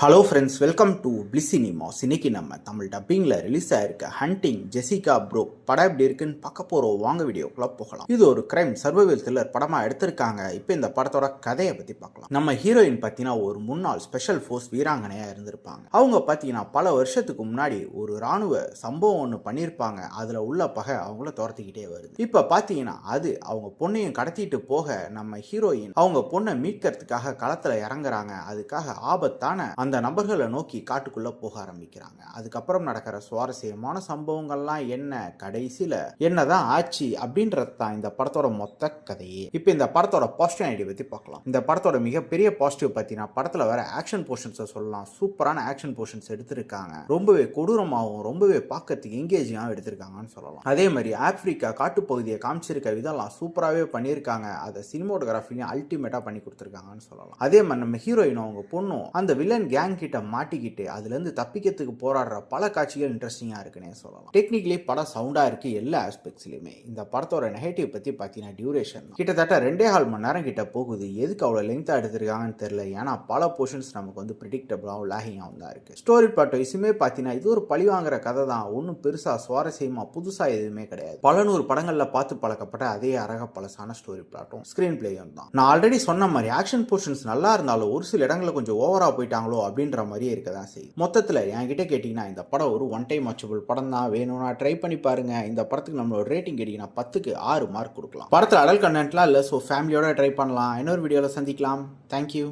Hello friends, welcome to Bliss cinemas. இன்னைக்கு நம்ம தமிழ் டப்பிங்கில் ரிலீஸ் ஆயிருக்க ஹண்டிங் ஜெசிகா ப்ரோ படம் எப்படி இருக்குன்னு பார்க்க போகிறோம். வாங்க வீடியோக்குள்ள போகலாம். இது ஒரு கிரைம் சர்வைவல் த்ரில்லர் படமாக எடுத்திருக்காங்க. இப்போ இந்த படத்தோட கதையை பற்றி பார்க்கலாம். நம்ம ஹீரோயின் பார்த்தீங்கன்னா ஒரு முன்னாள் ஸ்பெஷல் ஃபோர்ஸ் வீராங்கனையாக இருந்திருப்பாங்க. அவங்க பார்த்தீங்கன்னா பல வருஷத்துக்கு முன்னாடி ஒரு ராணுவ சம்பவம் ஒன்று பண்ணியிருப்பாங்க. அதில் உள்ள பகை அவங்கள துரத்திக்கிட்டே வருது. இப்போ பார்த்தீங்கன்னா அது அவங்க பொண்ணையும் கடத்திட்டு போக நம்ம ஹீரோயின் அவங்க பொண்ணை மீட்கிறதுக்காக களத்தில் இறங்குறாங்க. அதுக்காக ஆபத்தான அந்த நபர்களை நோக்கி காட்டுக்குள்ள போக ஆரம்பிக்கிறாங்க. அதுக்கப்புறம் நடக்கிற சுவாரஸ்யமான சம்பவங்கள்லாம் என்ன, கடைசியில என்னதான் ஆச்சு அப்படின்றது தான் இந்த படத்தோட மொத்த கதையே. இப்போ இந்த படத்தோட பாசிட்டிவ் ஐடியா பத்தி பார்க்கலாம். இந்த படத்தோட மிகப்பெரிய பாசிட்டிவ் பார்த்தீங்கன்னா படத்துல வர ஆக்ஷன் போர்ஷன்ஸை சொல்லலாம். சூப்பரான ஆக்ஷன் போர்ஷன்ஸ் எடுத்திருக்காங்க. ரொம்பவே கொடூரமாகவும் ரொம்பவே பார்க்கறதுக்கு எங்கேஜிங்காகவும் எடுத்திருக்காங்கன்னு சொல்லலாம். அதே மாதிரி ஆப்பிரிக்கா காட்டுப்பகுதியை காமிச்சிருக்க விதம்லாம் சூப்பராகவே பண்ணியிருக்காங்க. அதை சினிமோட்டோகிராஃபிலையும் அல்டிமேட்டா பண்ணி கொடுத்துருக்காங்கன்னு சொல்லலாம். அதே மாதிரி நம்ம ஹீரோயினும் அவங்க பொண்ணும் அந்த வில்லன் கேங் கிட்ட மாட்டிக்கிட்டு அதுல இருந்து தப்பிக்கிறதுக்கு போராடுற பல காட்சிகள் இன்ட்ரெஸ்டிங்கா இருக்குன்னே சொல்லலாம். டெக்னிக்கலி படம் சவுண்டா இருக்கு எல்லா ஆஸ்பெக்ட்ஸ்லயுமே. இந்த படத்தோட நெகட்டிவ் பத்தி பாத்தீங்கன்னா டியூரேஷன் கிட்டத்தட்ட 2.5 மணி நேரம் கிட்ட போகுது. எதுக்கு அவ்வளவு லெங்தா எடுத்திருக்காங்கன்னு தெரியல. ஏன்னா பல போர்ஷன்ஸ் நமக்கு வந்து பிரிடிக்டபிளாகவும் லாகிங்காகவும் தான் இருக்கு. ஸ்டோரி பிளாட் வைஸுமே பாத்தீங்கன்னா இது ஒரு பழி வாங்குற கதை தான். ஒன்னும் பெருசா சுவாரஸ்யமா புதுசா எதுவுமே கிடையாது. பல நூறு படங்கள்ல பார்த்து பழக்கப்பட்ட அதே அரக பழசான ஸ்டோரி பிளாட்டும் ஸ்கிரீன் பிளேயும் தான். நான் ஆல்ரெடி சொன்ன மாதிரி ஆக்ஷன் போர்ஷன்ஸ் நல்லா இருந்தாலும் ஒரு சில இடங்களில் கொஞ்சம் ஓவரா போயிட்டாங்களோ அப்படின்ற மாதிரியே இருக்கதான் செய்யும். மொத்தத்தில் என்கிட்ட கேட்டீங்கன்னா இந்த படம் ஒரு ஒன் டைம் வாட்சபிள் படம் தான். வேணும்னா ட்ரை பண்ணி பாருங்க. இந்த படத்துக்கு நம்மளோட ரேட்டிங் கேட்டீங்கன்னா 10க்கு 6 மார்க் கொடுக்கலாம். படத்தில் அடல் கண்டென்ட்லாம் இல்லை, ஸோ ஃபேமிலியோட ட்ரை பண்ணலாம். இன்னொரு வீடியோவில் சந்திக்கலாம். தேங்க்யூ.